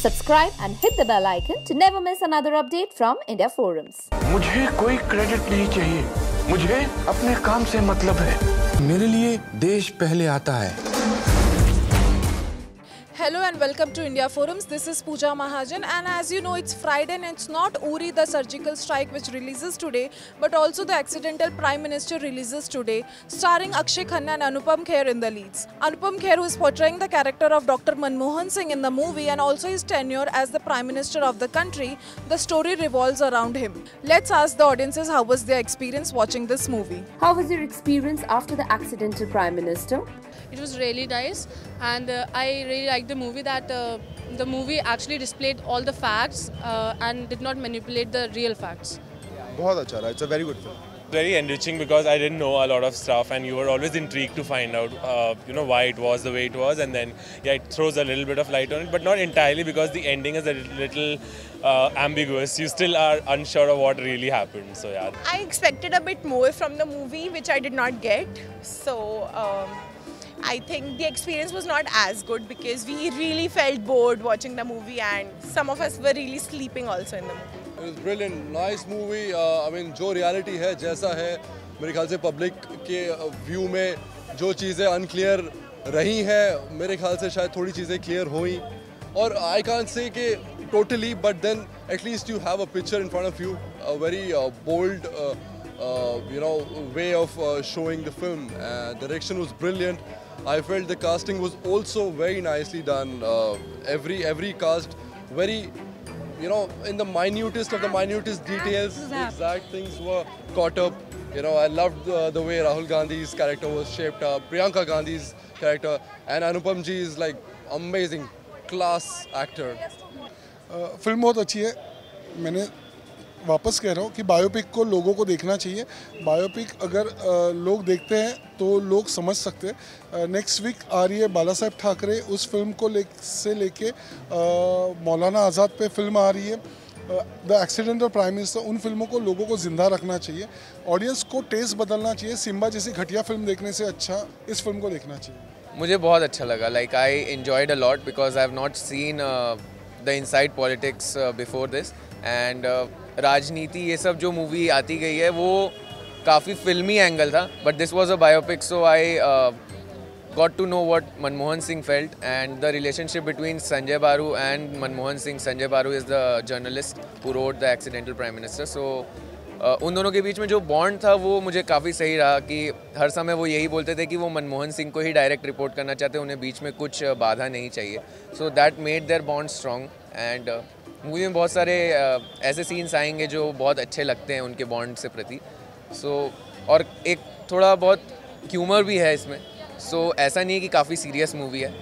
Subscribe and hit the bell icon to never miss another update from India Forums. मुझे कोई credit नहीं चाहिए, मुझे अपने काम से मतलब है। मेरे लिए देश पहले आता है। Hello and welcome to India Forums. This is Pooja Mahajan, and as you know, it's Friday and it's not Uri the surgical strike which releases today, but also the accidental Prime Minister releases today, starring Akshay Khanna and Anupam Kher in the leads. Anupam Kher, who is portraying the character of Dr. Manmohan Singh in the movie, and also his tenure as the Prime Minister of the country, the story revolves around him. Let's ask the audiences how was their experience watching this movie. How was your experience after the accidental Prime Minister? It was really nice, and I really liked the movie that the movie actually displayed all the facts and did not manipulate the real facts. बहुत अच्छा रहा. It's a very good film. Very enriching because I didn't know a lot of stuff, and you were always intrigued to find out, why it was the way it was, and then it throws a little bit of light on it, but not entirely because the ending is a little ambiguous. You still are unsure of what really happened. So yeah. I expected a bit more from the movie, which I did not get. So. I think the experience was not as good because we really felt bored watching the movie, and some of us were really sleeping also in the movie. It was brilliant, nice movie. I mean, जो reality है जैसा है, मेरे ख्याल से public के view में जो चीज़ें unclear रही हैं, मेरे ख्याल से शायद थोड़ी चीज़ें clear हुई. और I can't say कि totally, but then at least you have a picture in front of you, a very bold, way of showing the film. Direction was brilliant. I felt the casting was also very nicely done. Every cast very, in the minutest of the minutest details, exact things were caught up. I loved the way Rahul Gandhi's character was shaped up, Priyanka Gandhi's character, and Anupam ji is like amazing, class actor. Film बहुत अच्छी है. मैंने वापस कह रहा हूँ कि biopic को लोगों को देखना चाहिए. बायोपिक अगर लोग देखते हैं तो लोग समझ सकते हैं. नेक्स्ट वीक आ रही है बाला साहेब ठाकरे, उस फिल्म को लेके मौलाना आज़ाद पे फिल्म आ रही है. द एक्सीडेंटल प्राइम मिनिस्टर, उन फिल्मों को लोगों को ज़िंदा रखना चाहिए. ऑडियंस को टेस्ट बदलना चाहिए. सिम्बा जैसी घटिया फिल्म देखने से अच्छा इस फिल्म को देखना चाहिए. मुझे बहुत अच्छा लगा. Like I enjoyed a lot because I have not seen the inside politics before this, and राजनीति ये सब जो मूवी आती गई है वो काफ़ी फिल्मी एंगल था, but this was a biopic, so I got to know what Manmohan Singh felt and the relationship between Sanjay Baru and Manmohan Singh. Sanjay Baru is the journalist who wrote the accidental prime minister. So उन दोनों के बीच में जो बॉन्ड था वो मुझे काफ़ी सही रहा कि हर समय वो यही बोलते थे कि वो मनमोहन सिंह को ही डायरेक्ट रिपोर्ट करना चाहते, उन्हें बीच में कुछ बाधा नहीं चाहिए. So that made their bond strong, and movie में बहुत सारे ऐसे सीन्स आएंगे जो बहुत अच्छे लगते हैं उनके बॉन्ड से प्रति. और एक थोड़ा बहुत ह्यूमर भी है इसमें. ऐसा नहीं है कि काफ़ी सीरियस मूवी है.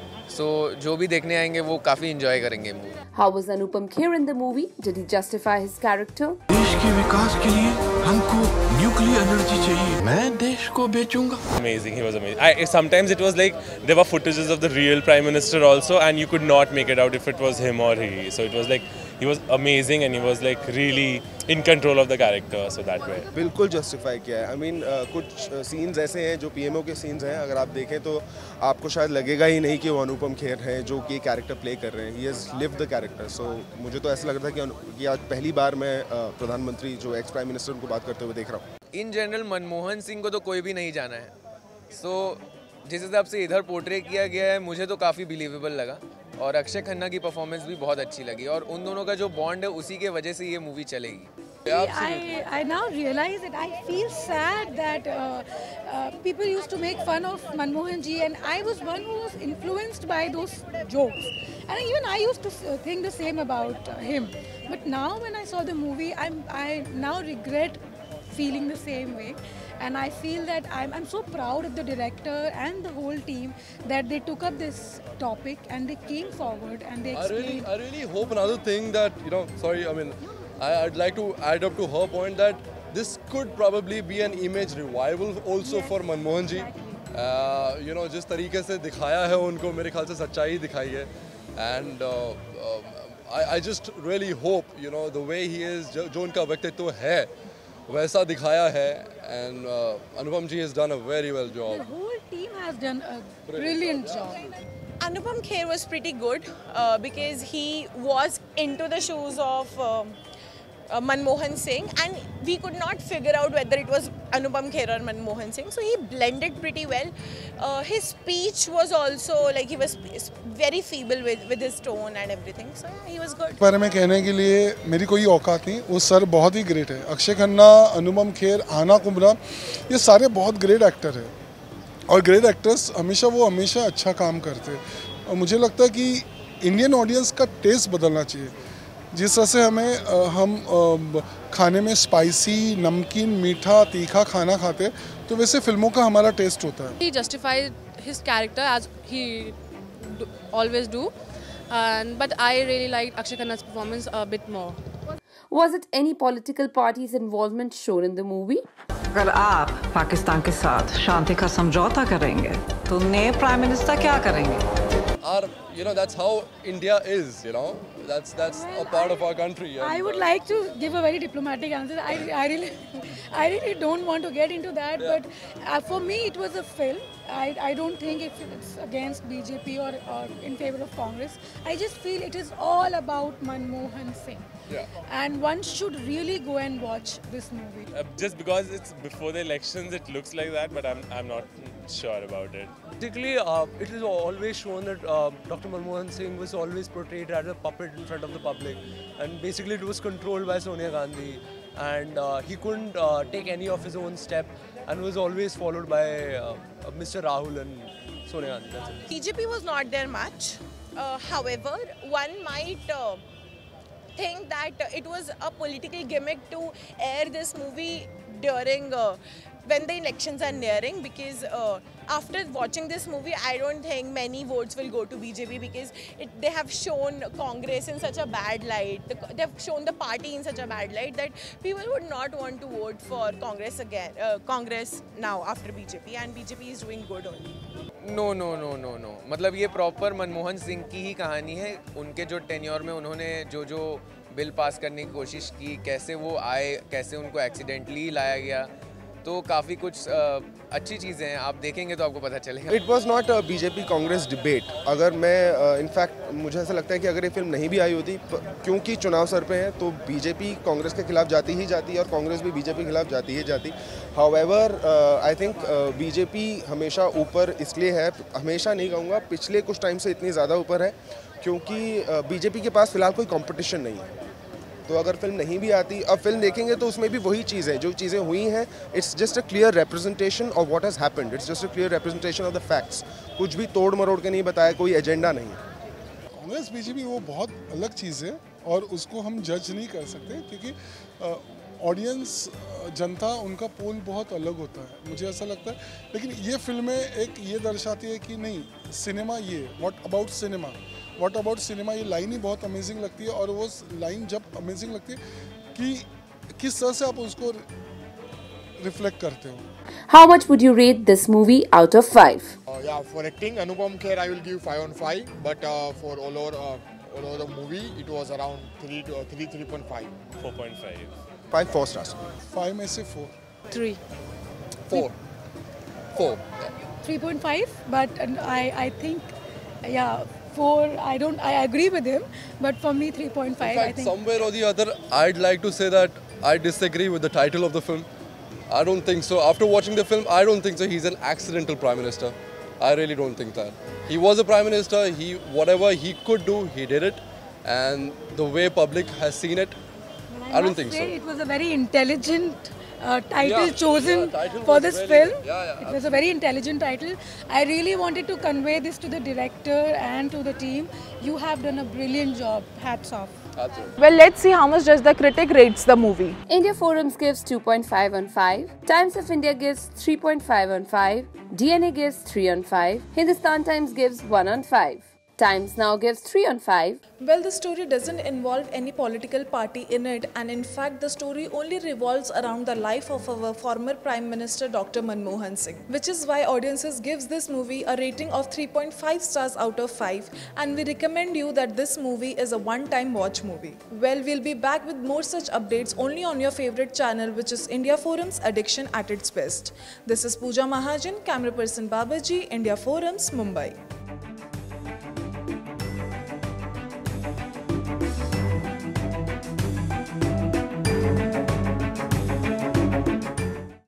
जो भी देखने आएंगे वो काफ़ी इंजॉय करेंगे movie. How was Anupam Kher in the movie? Did he justify his character? देश के विकास के लिए हमको न्यूक्लियर एनर्जी चाहिए. मैं देश को बेचूंगा. Amazing, he was amazing. Sometimes it was like there were footages of the real Prime Minister also, and you could not make it out if it was him or he. So it was like he was amazing, and he was like really in control of the character. So that way. बिल्कुल justify किया है. I mean, कुछ scenes ऐसे हैं जो PMO के scenes हैं. अगर आप देखें तो आपको शायद लगेगा ही नहीं कि वो अनुपम खेर हैं जो कि कैरेक्टर प्ले कर रहे हैं. He has lived the character. So मुझे तो ऐसा लग रहा था कि आज पहली बार मैं प्रधानमंत्री जो एक्स प्राइम मिनिस्टर उनको बात करते हुए देख रहा हूँ. इन जनरल मनमोहन सिंह को तो कोई भी नहीं जाना है. जिस हिसाब से इधर पोर्ट्रे किया गया है मुझे तो काफ़ी बिलीवेबल लगा, और अक्षय खन्ना की परफॉर्मेंस भी बहुत अच्छी लगी, और उन दोनों का जो बॉन्ड है उसी के वजह से ये मूवी चलेगी. I now realize that I feel sad that people used to make fun of Manmohan ji, and I was one who was influenced by those jokes, and even I used to think the same about him. But now when I saw the movie, I now regret feeling the same way, and I feel that I'm so proud of the director and the whole team that they took up this topic and they came forward and they explained. I really hope another thing that I'd like to add up to her point that this could probably be an image revival also for Manmohan ji. जिस तरीके से दिखाया है उनको, मेरे ख्याल से सच्चाई दिखाई है, and I just really hope the way he is, जो उनका व्यक्तित्व है वैसा दिखाया है, and Anupam ji has done a very well job. The whole team has done a brilliant job. Anupam Kher was pretty good because he was into the shoes of Manmohan Singh, and we could not figure out whether it was Anupam Kher or Manmohan Singh. So he blended pretty well. His speech was also like he was very feeble with his tone and everything. So yeah, he was good. बारे में कहने के लिए मेरी कोई औकात नहीं. वो सर बहुत ही ग्रेट है. अक्षय खन्ना, अनुपम खेर, आना कुंबरा, ये सारे बहुत ग्रेट एक्टर हैं. और ग्रेट एक्टर्स हमेशा अच्छा काम करते हैं. और मुझे लगता है कि इंडियन ऑडियंस का टेस्ट बदलना चाहिए. जिस तरह से हम खाने में स्पाइसी, नमकीन, मीठा, तीखा खाना खाते, तो वैसे फिल्मों का हमारा टेस्ट होता है. He justified his character as he always do, but I really liked Akshay Khanna's performance a bit more. Was it any political party's involvement shown in the movie? अगर आप पाकिस्तान के साथ शांति का समझौता करेंगे, तो नए प्राइम मिनिस्टर क्या करेंगे? That's how India is. That's a part of our country. I would like to give a very diplomatic answer. I really don't want to get into that, but for me it was a film. I don't think it's against BJP or in favor of Congress. I just feel it is all about Manmohan Singh. Yeah. And one should really go and watch this movie. Just because it's before the elections, it looks like that, but I'm not sure about it. Basically, it is always shown that Dr. Manmohan Singh was always portrayed as a puppet in front of the public, and basically it was controlled by Sonia Gandhi, and he couldn't take any of his own step, and was always followed by Mr. Rahul and Sonia Gandhi. That's it. BJP was not there much. However, one might think that it was a political gimmick to air this movie during when the elections are nearing, because after watching this movie, I don't think many votes will go to BJP, because they have shown Congress in such a bad light. They have shown the party in such a bad light that people would not want to vote for Congress again. Congress now after BJP, and BJP is doing good only. No. मतलब ये proper Manmohan Singh की ही कहानी है. उनके जो tenure में उन्होंने जो बिल पास करने की कोशिश की, कैसे वो आए, कैसे उनको एक्सीडेंटली लाया गया, तो काफ़ी कुछ अच्छी चीज़ें हैं. आप देखेंगे तो आपको पता चलेगा. It was not a BJP Congress debate. अगर मैं इनफैक्ट मुझे ऐसा लगता है कि अगर ये फिल्म नहीं भी आई होती, क्योंकि चुनाव सर पे हैं, तो बीजेपी कांग्रेस के खिलाफ जाती ही जाती है और कांग्रेस भी बीजेपी के खिलाफ जाती ही जाती. हाउएवर आई थिंक बीजेपी हमेशा ऊपर इसलिए है, हमेशा नहीं कहूँगा, पिछले कुछ टाइम से इतनी ज़्यादा ऊपर है क्योंकि बीजेपी के पास फ़िलहाल कोई कंपटीशन नहीं है. तो अगर फिल्म नहीं भी आती, अब फिल्म देखेंगे तो उसमें भी वही चीज़ है, जो चीज़ें हुई हैं. It's just a clear representation of what has happened. It's just a clear representation of the facts. कुछ भी तोड़ मरोड़ के नहीं बताया, कोई एजेंडा नहीं है. कांग्रेस बीजेपी वो बहुत अलग चीज़ है और उसको हम जज नहीं कर सकते, क्योंकि ऑडियंस, जनता, उनका पोल बहुत अलग होता है, मुझे ऐसा लगता है. लेकिन ये फिल्में एक ये दर्शाती है कि नहीं, सिनेमा ये व्हाट अबाउट सिनेमा, ये लाइन ही बहुत अमेजिंग लगती है. और वो लाइन जब अमेजिंग लगती है कि किस तरह से आप उसको रिफ्लेक्ट करते हो. How much would you rate this movie out of 5? Yeah, for acting, Anupam Kher I will give 5 on 5, but for all over the movie, it was around 3.5. 4.5. 4 stars. 5 में से 4. 3. 4. 3.5, but I think, yeah, 4. I agree with him, but for me 3.5. In fact, I think somewhere or the other, I'd like to say that I disagree with the title of the film. I don't think so. After watching the film, I don't think so. He's an accidental prime minister. I really don't think that. He was a prime minister. Whatever he could do, he did it. And the way public has seen it, I don't think so. It was a very intelligent title chosen for this film. It was a very intelligent title. I really wanted to convey this to the director and to the team. You have done a brilliant job. Hats off. Well, let's see how much does the critic rates the movie. India Forums gives 2.5 on 5. Times of India gives 3.5 on 5. DNA gives 3 on 5. Hindustan Times gives 1 on 5. Times Now gives 3 on 5. Well, the story doesn't involve any political party in it, and in fact the story only revolves around the life of our former Prime Minister Dr. Manmohan Singh, which is why audiences gives this movie a rating of 3.5 stars out of 5, and we recommend you that this movie is a one-time watch movie. Well, we'll be back with more such updates only on your favorite channel, which is India Forums, addiction at its best. This is Pooja Mahajan, camera person Babaji, India Forums, Mumbai.